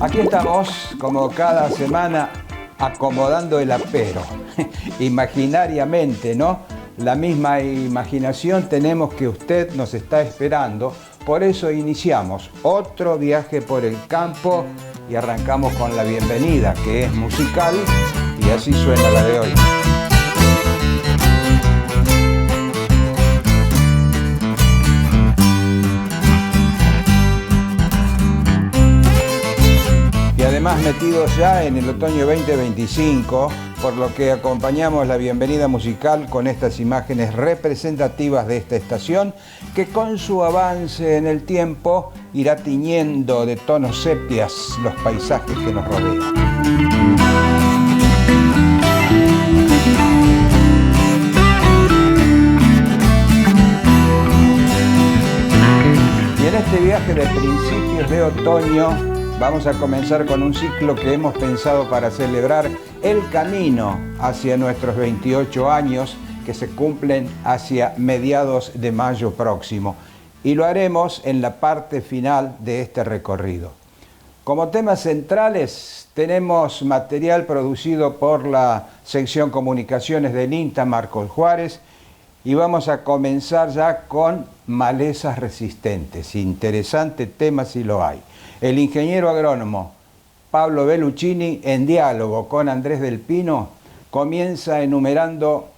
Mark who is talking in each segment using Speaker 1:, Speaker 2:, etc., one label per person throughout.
Speaker 1: Aquí estamos, como cada semana, acomodando el apero, imaginariamente, ¿no? La misma imaginación tenemos que usted nos está esperando, por eso iniciamos otro viaje por el campo y arrancamos con la bienvenida, que es musical, y así suena la de hoy. Además, metidos ya en el otoño 2025, por lo que acompañamos la bienvenida musical con estas imágenes representativas de esta estación, que con su avance en el tiempo irá tiñendo de tonos sepias los paisajes que nos rodean. Y en este viaje de principios de otoño, vamos a comenzar con un ciclo que hemos pensado para celebrar el camino hacia nuestros 28 años que se cumplen hacia mediados de mayo próximo. Y lo haremos en la parte final de este recorrido. Como temas centrales tenemos material producido por la sección Comunicaciones del INTA Marcos Juárez y vamos a comenzar ya con malezas resistentes. Interesante tema si lo hay. El ingeniero agrónomo Pablo Belluccini, en diálogo con Andrés del Pino, comienza enumerando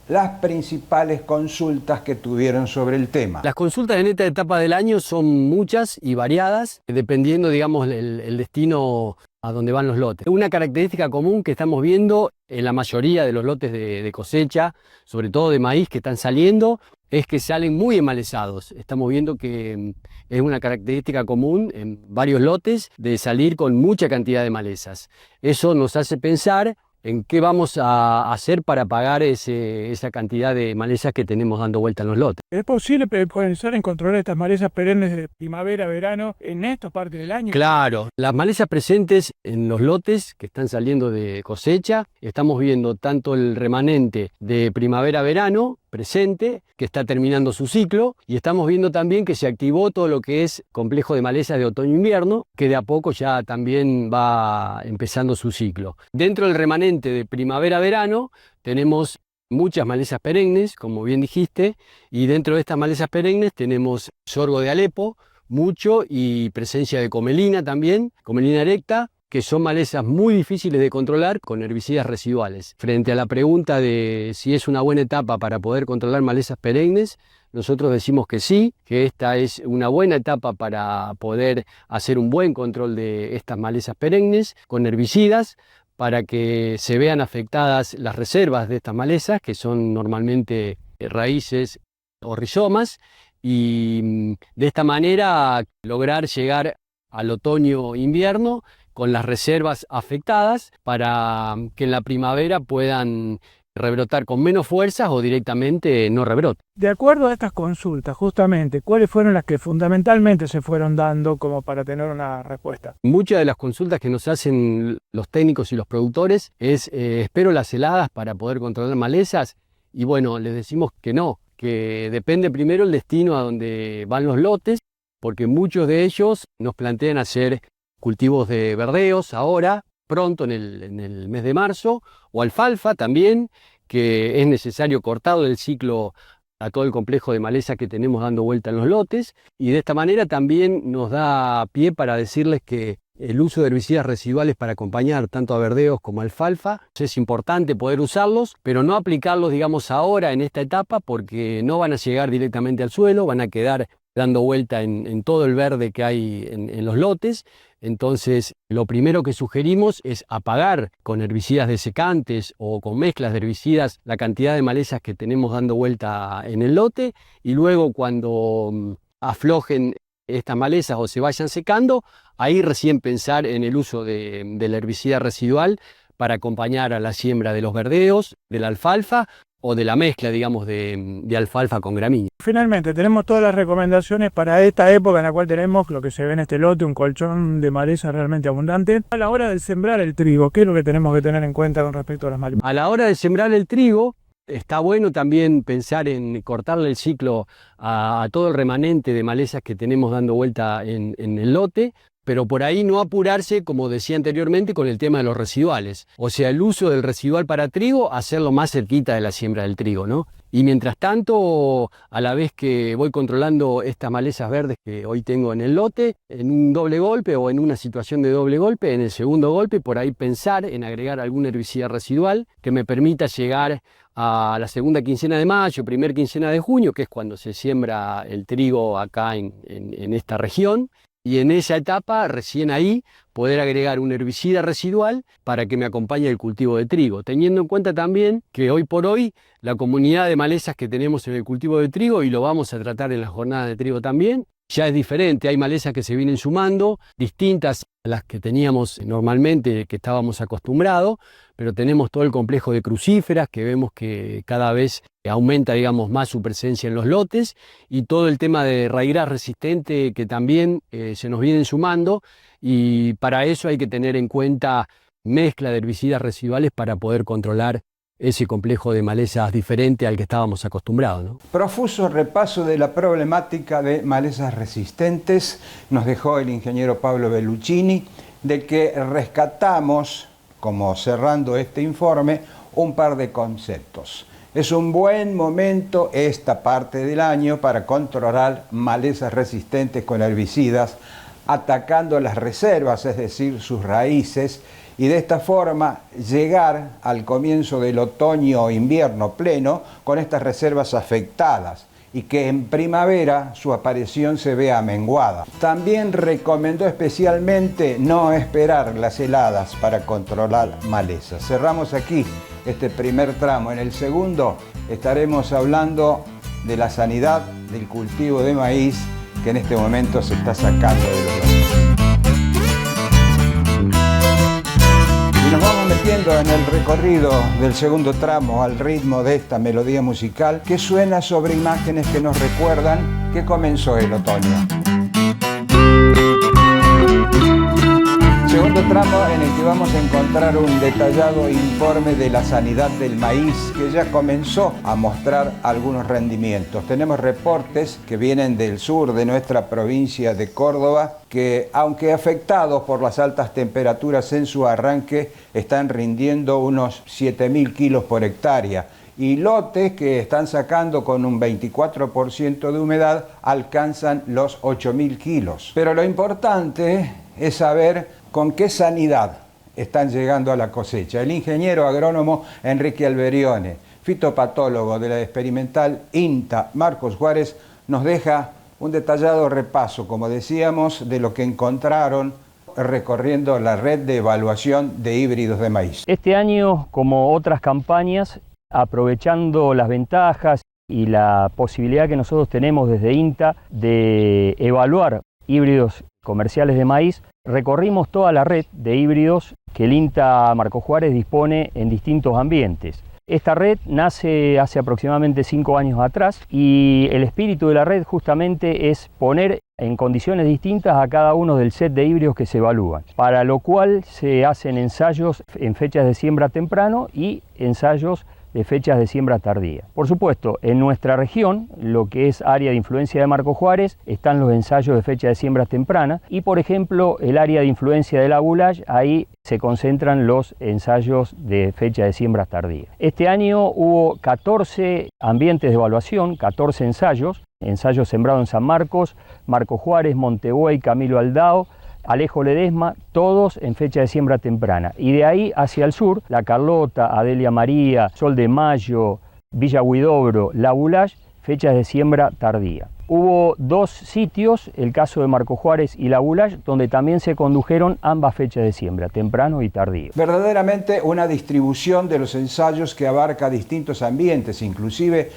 Speaker 1: las principales consultas que tuvieron sobre el tema.
Speaker 2: Las consultas en esta etapa del año son muchas y variadas, dependiendo, digamos, el destino a donde van los lotes. Una característica común que estamos viendo en la mayoría de los lotes de cosecha, sobre todo de maíz que están saliendo, es que salen muy emalezados. Estamos viendo que es una característica común en varios lotes de salir con mucha cantidad de malezas. Eso nos hace pensar en qué vamos a hacer para pagar esa cantidad de malezas que tenemos dando vuelta en los lotes.
Speaker 3: ¿Es posible pensar en controlar estas malezas perennes de primavera, verano, en esta parte del año?
Speaker 2: Claro, las malezas presentes en los lotes que están saliendo de cosecha, estamos viendo tanto el remanente de primavera-verano presente, que está terminando su ciclo, y estamos viendo también que se activó todo lo que es complejo de malezas de otoño-invierno, que de a poco ya también va empezando su ciclo. Dentro del remanente de primavera-verano tenemos muchas malezas perennes, como bien dijiste, y dentro de estas malezas perennes tenemos sorgo de Alepo, mucho, y presencia de comelina también, comelina erecta, que son malezas muy difíciles de controlar con herbicidas residuales. Frente a la pregunta de si es una buena etapa para poder controlar malezas perennes, nosotros decimos que sí, que esta es una buena etapa para poder hacer un buen control de estas malezas perennes con herbicidas, para que se vean afectadas las reservas de estas malezas, que son normalmente raíces o rizomas, y de esta manera lograr llegar al otoño-invierno con las reservas afectadas para que en la primavera puedan rebrotar con menos fuerzas o directamente no rebroten.
Speaker 3: De acuerdo a estas consultas, justamente, ¿cuáles fueron las que fundamentalmente se fueron dando como para tener una respuesta?
Speaker 2: Muchas de las consultas que nos hacen los técnicos y los productores es espero las heladas para poder controlar malezas, y bueno, les decimos que no, que depende primero el destino a donde van los lotes, porque muchos de ellos nos plantean hacer cultivos de verdeos ahora, pronto en el mes de marzo, o alfalfa también, que es necesario cortado del ciclo a todo el complejo de maleza que tenemos dando vuelta en los lotes, y de esta manera también nos da pie para decirles que el uso de herbicidas residuales para acompañar tanto a verdeos como a alfalfa es importante poder usarlos, pero no aplicarlos, digamos, ahora en esta etapa, porque no van a llegar directamente al suelo, van a quedar dando vuelta en todo el verde que hay en los lotes. Entonces, lo primero que sugerimos es apagar con herbicidas desecantes o con mezclas de herbicidas la cantidad de malezas que tenemos dando vuelta en el lote, y luego cuando aflojen estas malezas o se vayan secando, ahí recién pensar en el uso del herbicida residual para acompañar a la siembra de los verdeos, de la alfalfa o de la mezcla, digamos, de alfalfa con gramínea.
Speaker 3: Finalmente, tenemos todas las recomendaciones para esta época en la cual tenemos lo que se ve en este lote, un colchón de maleza realmente abundante. A la hora de sembrar el trigo, ¿qué es lo que tenemos que tener en cuenta con respecto a las malezas?
Speaker 2: A la hora de sembrar el trigo, está bueno también pensar en cortarle el ciclo a todo el remanente de malezas que tenemos dando vuelta en el lote, pero por ahí no apurarse, como decía anteriormente, con el tema de los residuales. O sea, el uso del residual para trigo, hacerlo más cerquita de la siembra del trigo, ¿no? Y mientras tanto, a la vez que voy controlando estas malezas verdes que hoy tengo en el lote, en un doble golpe o en una situación de doble golpe, en el segundo golpe, por ahí pensar en agregar algún herbicida residual que me permita llegar a la segunda quincena de mayo, primer quincena de junio, que es cuando se siembra el trigo acá en esta región. Y en esa etapa, recién ahí, poder agregar un herbicida residual para que me acompañe el cultivo de trigo, teniendo en cuenta también que hoy por hoy la comunidad de malezas que tenemos en el cultivo de trigo, y lo vamos a tratar en las jornadas de trigo también, ya es diferente. Hay malezas que se vienen sumando, distintas a las que teníamos normalmente, que estábamos acostumbrados, pero tenemos todo el complejo de crucíferas, que vemos que cada vez aumenta, digamos, más su presencia en los lotes, y todo el tema de raíz resistente que también se nos vienen sumando, y para eso hay que tener en cuenta mezcla de herbicidas residuales para poder controlar ese complejo de malezas diferente al que estábamos acostumbrados, ¿no?
Speaker 1: Profuso repaso de la problemática de malezas resistentes nos dejó el ingeniero Pablo Belluccini, de que rescatamos, como cerrando este informe, un par de conceptos. Es un buen momento esta parte del año para controlar malezas resistentes con herbicidas, atacando las reservas, es decir, sus raíces, y de esta forma llegar al comienzo del otoño o invierno pleno con estas reservas afectadas, y que en primavera su aparición se vea menguada. También recomendó especialmente no esperar las heladas para controlar malezas. Cerramos aquí este primer tramo. En el segundo estaremos hablando de la sanidad del cultivo de maíz, que en este momento se está sacando de los lotes. Y nos vamos metiendo en el recorrido del segundo tramo al ritmo de esta melodía musical que suena sobre imágenes que nos recuerdan que comenzó el otoño. Segundo tramo en el que vamos a encontrar un detallado informe de la sanidad del maíz, que ya comenzó a mostrar algunos rendimientos. Tenemos reportes que vienen del sur de nuestra provincia de Córdoba, que aunque afectados por las altas temperaturas en su arranque, están rindiendo unos 7.000 kilos por hectárea. Y lotes que están sacando con un 24% de humedad alcanzan los 8.000 kilos. Pero lo importante es saber con qué sanidad están llegando a la cosecha. El ingeniero agrónomo Enrique Alberione, fitopatólogo de la experimental INTA Marcos Juárez, nos deja un detallado repaso, como decíamos, de lo que encontraron recorriendo la red de evaluación de híbridos de maíz.
Speaker 4: Este año, como otras campañas, aprovechando las ventajas y la posibilidad que nosotros tenemos desde INTA de evaluar híbridos comerciales de maíz, recorrimos toda la red de híbridos que el INTA Marcos Juárez dispone en distintos ambientes. Esta red nace hace aproximadamente 5 años atrás, y el espíritu de la red justamente es poner en condiciones distintas a cada uno del set de híbridos que se evalúan, para lo cual se hacen ensayos en fechas de siembra temprano y ensayos de fechas de siembra tardía. Por supuesto, en nuestra región, lo que es área de influencia de Marcos Juárez, están los ensayos de fecha de siembra temprana, y por ejemplo, el área de influencia de la Boulage, ahí se concentran los ensayos de fecha de siembra tardía. Este año hubo 14 ambientes de evaluación, 14 ensayos sembrados en San Marcos, Marcos Juárez, Montebuey, Camilo Aldao, Alejo Ledesma, todos en fecha de siembra temprana. Y de ahí hacia el sur, La Carlota, Adelia María, Sol de Mayo, Villa Huidobro, La Boulage, fechas de siembra tardía. Hubo 2 sitios, el caso de Marcos Juárez y La Boulage, donde también se condujeron ambas fechas de siembra, temprano y tardío.
Speaker 1: Verdaderamente una distribución de los ensayos que abarca distintos ambientes, inclusive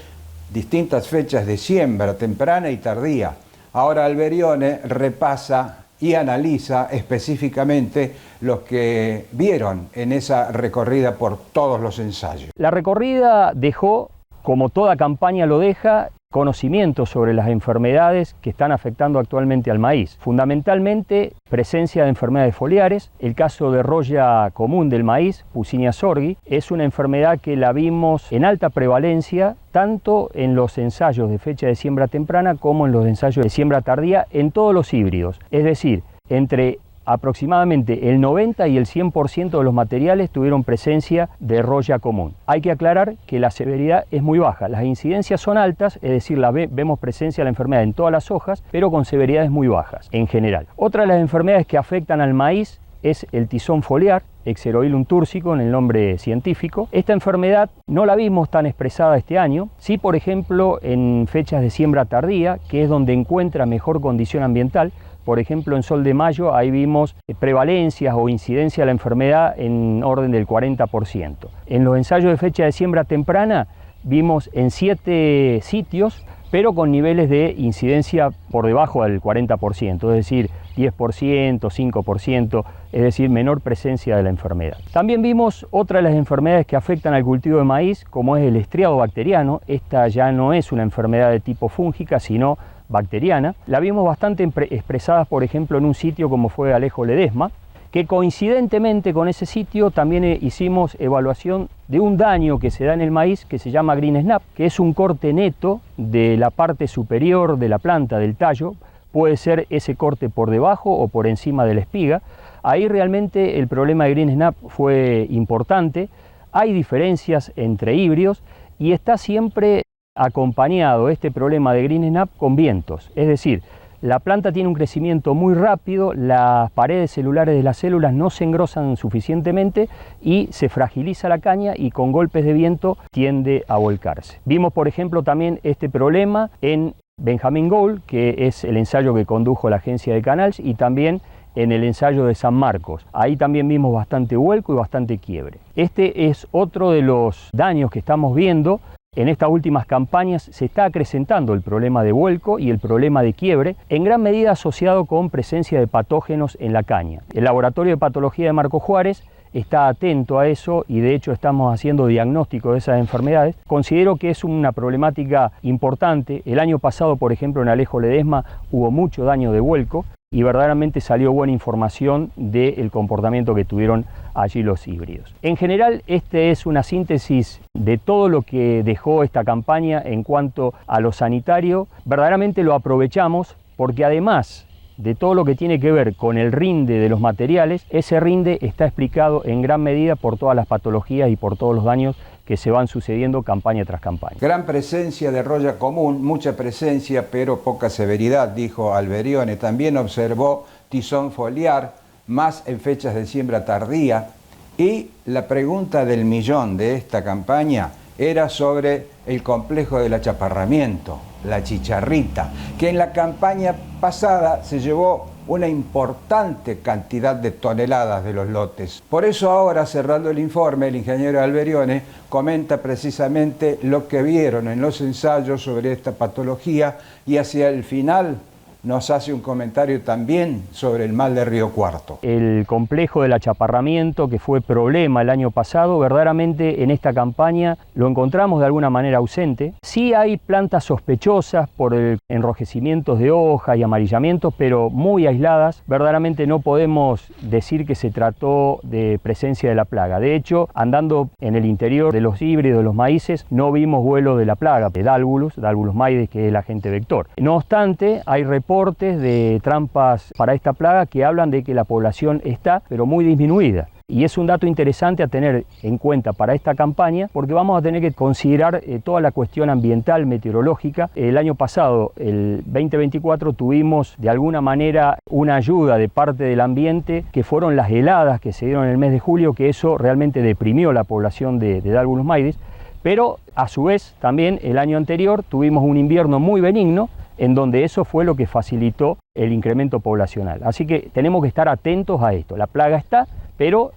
Speaker 1: distintas fechas de siembra, temprana y tardía. Ahora Alberione repasa y analiza específicamente los que vieron en esa recorrida por todos los ensayos.
Speaker 4: La recorrida dejó, como toda campaña lo deja, conocimiento sobre las enfermedades que están afectando actualmente al maíz. Fundamentalmente, presencia de enfermedades foliares. El caso de roya común del maíz, Puccinia sorgi, es una enfermedad que la vimos en alta prevalencia tanto en los ensayos de fecha de siembra temprana como en los ensayos de siembra tardía en todos los híbridos. Es decir, entre aproximadamente el 90 y el 100% de los materiales tuvieron presencia de roya común. Hay que aclarar que la severidad es muy baja, las incidencias son altas, es decir, vemos presencia de la enfermedad en todas las hojas, pero con severidades muy bajas en general. Otra de las enfermedades que afectan al maíz es el tizón foliar, Exeroilum turcico en el nombre científico. Esta enfermedad no la vimos tan expresada este año, sí por ejemplo en fechas de siembra tardía, que es donde encuentra mejor condición ambiental. Por ejemplo, en Sol de Mayo, ahí vimos prevalencias o incidencia de la enfermedad en orden del 40%. En los ensayos de fecha de siembra temprana, vimos en 7 sitios, pero con niveles de incidencia por debajo del 40%, es decir, 10%, 5%, es decir, menor presencia de la enfermedad. También vimos otra de las enfermedades que afectan al cultivo de maíz, como es el estriado bacteriano. Esta ya no es una enfermedad de tipo fúngica, sino bacteriana. La vimos bastante expresada, por ejemplo, en un sitio como fue Alejo Ledesma, que coincidentemente con ese sitio también hicimos evaluación de un daño que se da en el maíz que se llama green snap, que es un corte neto de la parte superior de la planta, del tallo. Puede ser ese corte por debajo o por encima de la espiga. Ahí realmente el problema de green snap fue importante. Hay diferencias entre híbridos y está siempre acompañado este problema de green snap con vientos, es decir, la planta tiene un crecimiento muy rápido, las paredes celulares de las células no se engrosan suficientemente y se fragiliza la caña y con golpes de viento tiende a volcarse. Vimos, por ejemplo, también este problema en Benjamín Gould, que es el ensayo que condujo la agencia de Canals, y también en el ensayo de San Marcos. Ahí también vimos bastante vuelco y bastante quiebre. Este es otro de los daños que estamos viendo. En estas últimas campañas se está acrecentando el problema de vuelco y el problema de quiebre, en gran medida asociado con presencia de patógenos en la caña. El Laboratorio de Patología de Marcos Juárez está atento a eso y de hecho estamos haciendo diagnóstico de esas enfermedades. Considero que es una problemática importante. El año pasado, por ejemplo, en Alejo Ledesma hubo mucho daño de vuelco y verdaderamente salió buena información del comportamiento que tuvieron allí los híbridos. En general, este es una síntesis de todo lo que dejó esta campaña en cuanto a lo sanitario. Verdaderamente lo aprovechamos porque además de todo lo que tiene que ver con el rinde de los materiales, ese rinde está explicado en gran medida por todas las patologías y por todos los daños que se van sucediendo campaña tras campaña.
Speaker 1: Gran presencia de roya común, mucha presencia pero poca severidad, dijo Alberione. También observó tizón foliar, más en fechas de siembra tardía. Y la pregunta del millón de esta campaña era sobre el complejo del achaparramiento, la chicharrita, que en la campaña pasada se llevó una importante cantidad de toneladas de los lotes. Por eso ahora, cerrando el informe, el ingeniero Alberione comenta precisamente lo que vieron en los ensayos sobre esta patología y hacia el final nos hace un comentario también sobre el mal de Río Cuarto.
Speaker 4: El complejo del achaparramiento, que fue problema el año pasado, verdaderamente en esta campaña lo encontramos de alguna manera ausente. Sí hay plantas sospechosas por enrojecimientos de hoja y amarillamientos, pero muy aisladas. Verdaderamente no podemos decir que se trató de presencia de la plaga. De hecho, andando en el interior de los híbridos, de los maíces, no vimos vuelo de la plaga, de Dálvulus maides, que es el agente vector. No obstante, hay reportes de trampas para esta plaga que hablan de que la población está, pero muy disminuida. Y es un dato interesante a tener en cuenta para esta campaña porque vamos a tener que considerar toda la cuestión ambiental, meteorológica. El año pasado, el 2024, tuvimos de alguna manera una ayuda de parte del ambiente que fueron las heladas que se dieron en el mes de julio, que eso realmente deprimió la población de Dálvulus maides. Pero a su vez también el año anterior tuvimos un invierno muy benigno en donde eso fue lo que facilitó el incremento poblacional. Así que tenemos que estar atentos a esto. La plaga está, pero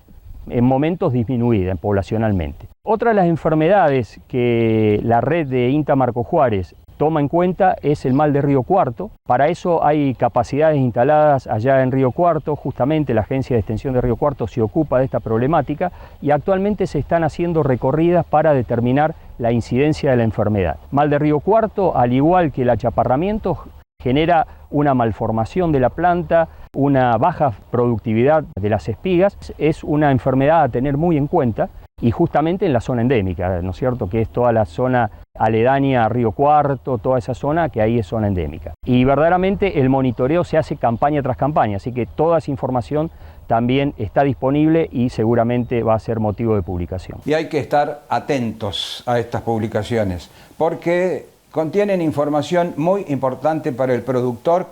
Speaker 4: en momentos disminuida poblacionalmente. Otra de las enfermedades que la red de INTA Marcos Juárez toma en cuenta es el mal de Río Cuarto. Para eso hay capacidades instaladas allá en Río Cuarto. Justamente la Agencia de Extensión de Río Cuarto se ocupa de esta problemática y actualmente se están haciendo recorridas para determinar la incidencia de la enfermedad. Mal de Río Cuarto, al igual que el achaparramiento, genera una malformación de la planta, una baja productividad de las espigas. Es una enfermedad a tener muy en cuenta y justamente en la zona endémica, ¿no es cierto?, que es toda la zona aledaña a Río Cuarto, toda esa zona que ahí es zona endémica. Y verdaderamente el monitoreo se hace campaña tras campaña, así que toda esa información también está disponible y seguramente va a ser motivo de publicación.
Speaker 1: Y hay que estar atentos a estas publicaciones porque contienen información muy importante para el productor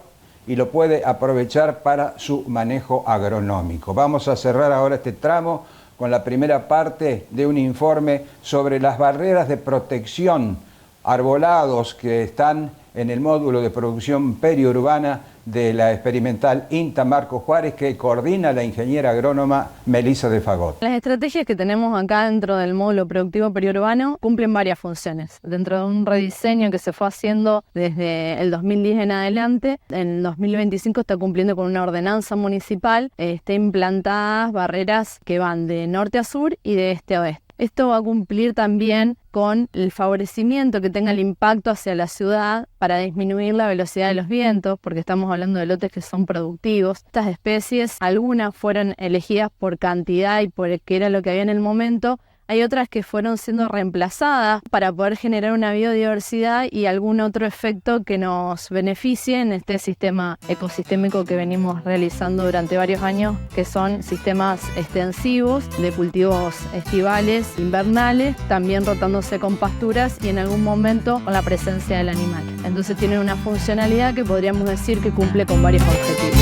Speaker 1: y lo puede aprovechar para su manejo agronómico. Vamos a cerrar ahora este tramo con la primera parte de un informe sobre las barreras de protección, arbolados que están en el módulo de producción periurbana de la experimental INTA Marco Juárez, que coordina la ingeniera agrónoma Melissa de Fagot.
Speaker 5: Las estrategias que tenemos acá dentro del módulo productivo periurbano cumplen varias funciones. Dentro de un rediseño que se fue haciendo desde el 2010 en adelante, en el 2025 está cumpliendo con una ordenanza municipal, está implantadas barreras que van de norte a sur y de este a oeste. Esto va a cumplir también con el favorecimiento que tenga el impacto hacia la ciudad para disminuir la velocidad de los vientos, porque estamos hablando de lotes que son productivos. Estas especies, algunas fueron elegidas por cantidad y por qué era lo que había en el momento. Hay otras que fueron siendo reemplazadas para poder generar una biodiversidad y algún otro efecto que nos beneficie en este sistema ecosistémico que venimos realizando durante varios años, que son sistemas extensivos de cultivos estivales, invernales, también rotándose con pasturas y en algún momento con la presencia del animal. Entonces tienen una funcionalidad que podríamos decir que cumple con varios objetivos.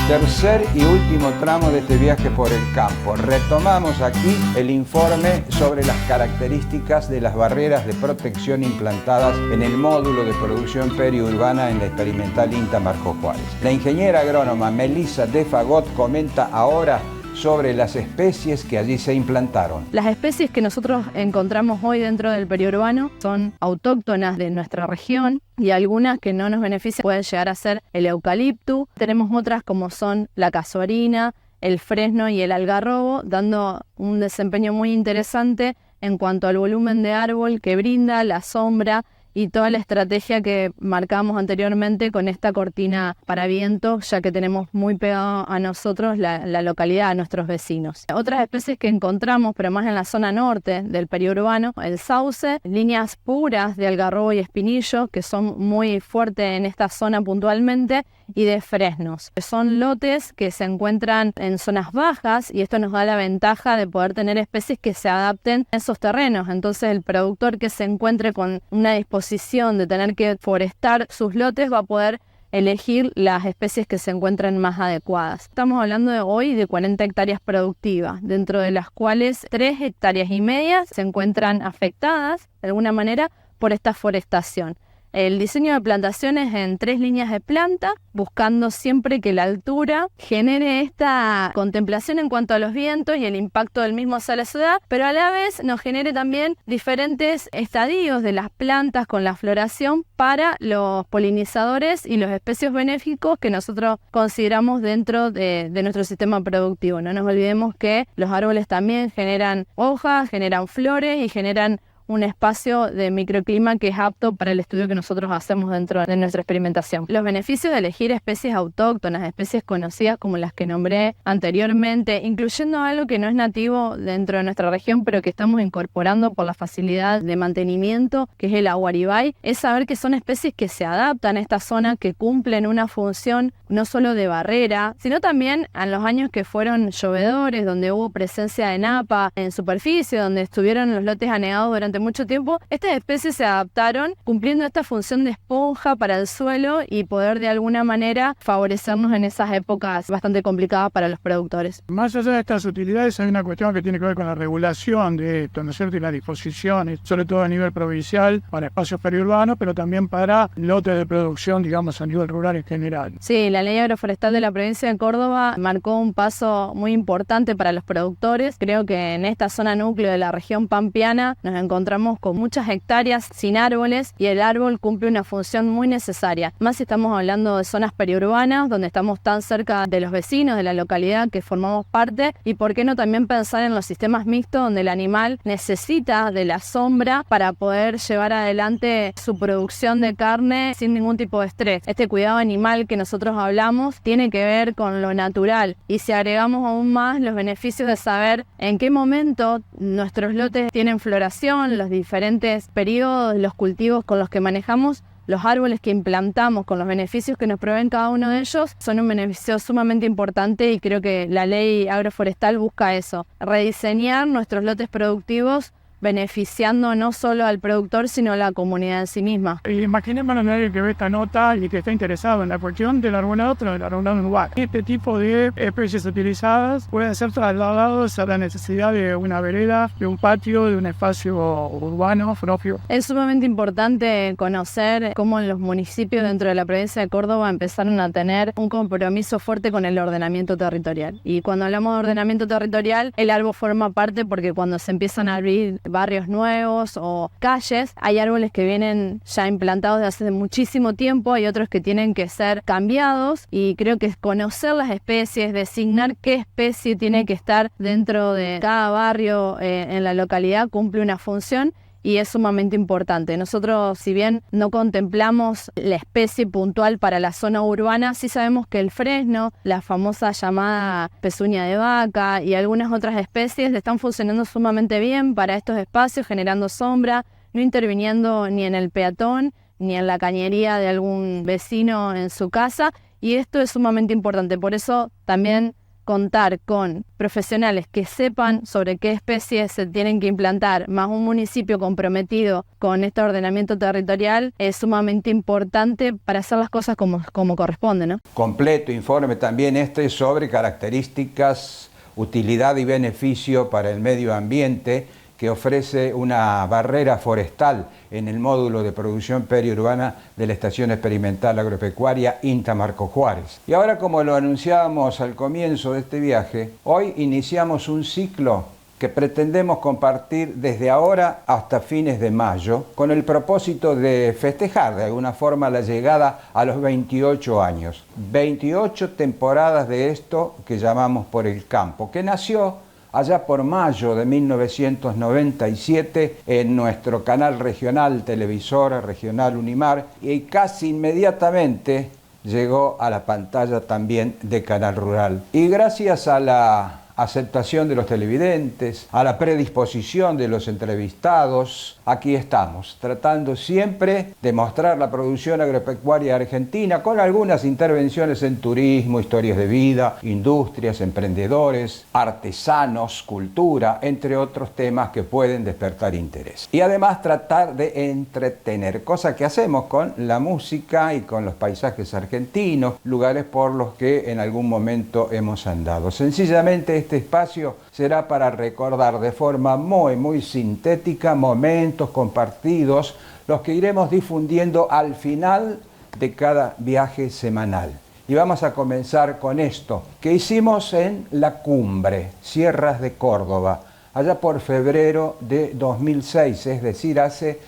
Speaker 1: Tercer y último tramo de este viaje por el campo. Retomamos aquí el informe sobre las características de las barreras de protección implantadas en el módulo de producción periurbana en la experimental INTA Marco Juárez. La ingeniera agrónoma Melissa de Fagot comenta ahora sobre las especies que allí se implantaron.
Speaker 5: Las especies que nosotros encontramos hoy dentro del periurbano son autóctonas de nuestra región y algunas que no nos benefician pueden llegar a ser el eucalipto. Tenemos otras como son la casuarina, el fresno y el algarrobo, dando un desempeño muy interesante en cuanto al volumen de árbol que brinda, la sombra y toda la estrategia que marcamos anteriormente con esta cortina para viento, ya que tenemos muy pegado a nosotros la localidad, a nuestros vecinos. Otras especies que encontramos, pero más en la zona norte del periurbano, el sauce, líneas puras de algarrobo y espinillo, que son muy fuertes en esta zona puntualmente, y de fresnos. Son lotes que se encuentran en zonas bajas y esto nos da la ventaja de poder tener especies que se adapten a esos terrenos. Entonces el productor que se encuentre con una disposición de tener que forestar sus lotes va a poder elegir las especies que se encuentran más adecuadas. Estamos hablando de hoy de 40 hectáreas productivas, dentro de las cuales 3,5 hectáreas se encuentran afectadas de alguna manera por esta forestación. El diseño de plantaciones en 3 líneas de planta, buscando siempre que la altura genere esta contemplación en cuanto a los vientos y el impacto del mismo hacia la ciudad, pero a la vez nos genere también diferentes estadios de las plantas con la floración para los polinizadores y los especies benéficos que nosotros consideramos dentro de nuestro sistema productivo. No nos olvidemos que los árboles también generan hojas, generan flores y generan un espacio de microclima que es apto para el estudio que nosotros hacemos dentro de nuestra experimentación. Los beneficios de elegir especies autóctonas, especies conocidas como las que nombré anteriormente, incluyendo algo que no es nativo dentro de nuestra región, pero que estamos incorporando por la facilidad de mantenimiento, que es el aguaribay, es saber que son especies que se adaptan a esta zona, que cumplen una función no solo de barrera, sino también en los años que fueron llovedores, donde hubo presencia de napa en superficie, donde estuvieron los lotes anegados durante mucho tiempo, estas especies se adaptaron cumpliendo esta función de esponja para el suelo y poder de alguna manera favorecernos en esas épocas bastante complicadas para los productores.
Speaker 3: Más allá de estas utilidades hay una cuestión que tiene que ver con la regulación de esto, ¿no es cierto? Y las disposiciones, sobre todo a nivel provincial, para espacios periurbanos, pero también para lotes de producción, digamos, a nivel rural en general.
Speaker 5: Sí, la ley agroforestal de la provincia de Córdoba marcó un paso muy importante para los productores. Creo que en esta zona núcleo de la región pampeana nos encontramos encontramos con muchas hectáreas sin árboles y el árbol cumple una función muy necesaria. Más si estamos hablando de zonas periurbanas, donde estamos tan cerca de los vecinos de la localidad que formamos parte, y por qué no también pensar en los sistemas mixtos donde el animal necesita de la sombra para poder llevar adelante su producción de carne sin ningún tipo de estrés. Este cuidado animal que nosotros hablamos tiene que ver con lo natural, y si agregamos aún más los beneficios de saber en qué momento nuestros lotes tienen floración, los diferentes periodos, los cultivos con los que manejamos, los árboles que implantamos, con los beneficios que nos proveen cada uno de ellos, son un beneficio sumamente importante, y creo que la ley agroforestal busca eso, rediseñar nuestros lotes productivos beneficiando no solo al productor, sino a la comunidad en sí misma.
Speaker 3: Imaginémonos a alguien que ve esta nota y que está interesado en la cuestión del arbolado, pero del arbolado urbano. Este tipo de especies utilizadas pueden ser trasladados a la necesidad de una vereda, de un patio, de un espacio urbano propio.
Speaker 5: Es sumamente importante conocer cómo los municipios dentro de la provincia de Córdoba empezaron a tener un compromiso fuerte con el ordenamiento territorial. Y cuando hablamos de ordenamiento territorial, el árbol forma parte, porque cuando se empiezan a abrir barrios nuevos o calles, hay árboles que vienen ya implantados de hace muchísimo tiempo, hay otros que tienen que ser cambiados, y creo que conocer las especies, designar qué especie tiene que estar dentro de cada barrio en la localidad, cumple una función y es sumamente importante. Nosotros, si bien no contemplamos la especie puntual para la zona urbana, sí sabemos que el fresno, la famosa llamada pezuña de vaca y algunas otras especies están funcionando sumamente bien para estos espacios, generando sombra, no interviniendo ni en el peatón ni en la cañería de algún vecino en su casa, y esto es sumamente importante. Por eso también contar con profesionales que sepan sobre qué especies se tienen que implantar, más un municipio comprometido con este ordenamiento territorial, es sumamente importante para hacer las cosas como corresponde, ¿no?
Speaker 1: Completo informe también sobre características, utilidad y beneficio para el medio ambiente que ofrece una barrera forestal en el módulo de producción periurbana de la Estación Experimental Agropecuaria INTA Marco Juárez. Y ahora, como lo anunciábamos al comienzo de este viaje, hoy iniciamos un ciclo que pretendemos compartir desde ahora hasta fines de mayo, con el propósito de festejar de alguna forma la llegada a los 28 años. 28 temporadas de esto que llamamos Por el Campo, que nació allá por mayo de 1997 en nuestro canal regional, televisora regional Unimar, y casi inmediatamente llegó a la pantalla también de Canal Rural. Y gracias a la aceptación de los televidentes, a la predisposición de los entrevistados, aquí estamos, tratando siempre de mostrar la producción agropecuaria argentina con algunas intervenciones en turismo, historias de vida, industrias, emprendedores, artesanos, cultura, entre otros temas que pueden despertar interés. Y además tratar de entretener, cosa que hacemos con la música y con los paisajes argentinos, lugares por los que en algún momento hemos andado. Sencillamente este espacio será para recordar de forma muy sintética momentos compartidos, los que iremos difundiendo al final de cada viaje semanal. Y vamos a comenzar con esto que hicimos en La Cumbre, Sierras de Córdoba, allá por febrero de 2006, es decir, hace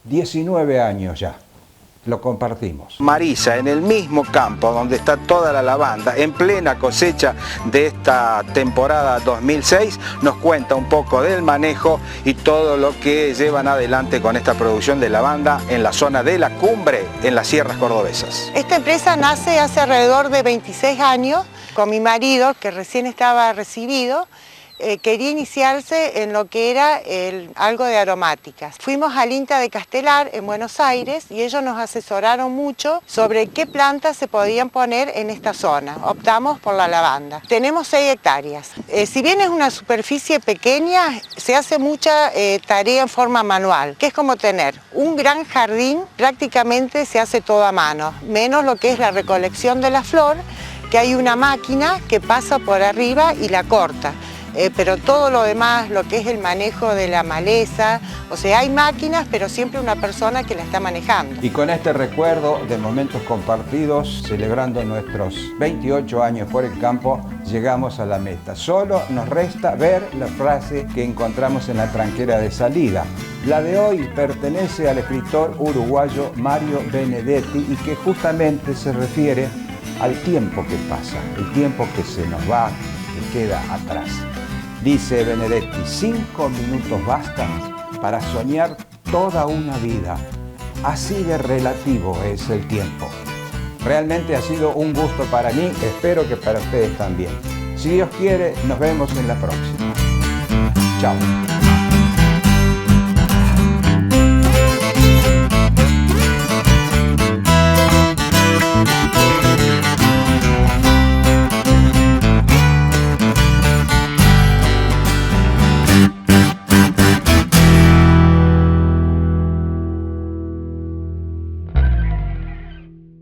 Speaker 1: 19 años ya. Lo compartimos. Marisa, en el mismo campo donde está toda la lavanda, en plena cosecha de esta temporada 2006, nos cuenta un poco del manejo y todo lo que llevan adelante con esta producción de lavanda en la zona de La Cumbre, en las sierras cordobesas.
Speaker 6: Esta empresa nace hace alrededor de 26 años, con mi marido, que recién estaba recibido. Quería iniciarse en lo que era algo de aromáticas. Fuimos al INTA de Castelar en Buenos Aires y ellos nos asesoraron mucho sobre qué plantas se podían poner en esta zona. Optamos por la lavanda. Tenemos 6 hectáreas. Si bien es una superficie pequeña, se hace mucha tarea en forma manual, que es como tener un gran jardín, prácticamente se hace todo a mano, menos lo que es la recolección de la flor, que hay una máquina que pasa por arriba y la corta. pero todo lo demás, lo que es el manejo de la maleza, o sea, hay máquinas, pero siempre una persona que la está manejando.
Speaker 1: Y con este recuerdo de momentos compartidos, celebrando nuestros 28 años por el campo, llegamos a la meta. Solo nos resta ver la frase que encontramos en la tranquera de salida. La de hoy pertenece al escritor uruguayo Mario Benedetti y que justamente se refiere al tiempo que pasa, el tiempo que se nos va, que queda atrás. Dice Benedetti, 5 minutos bastan para soñar toda una vida. Así de relativo es el tiempo. Realmente ha sido un gusto para mí, espero que para ustedes también. Si Dios quiere, nos vemos en la próxima. Chao.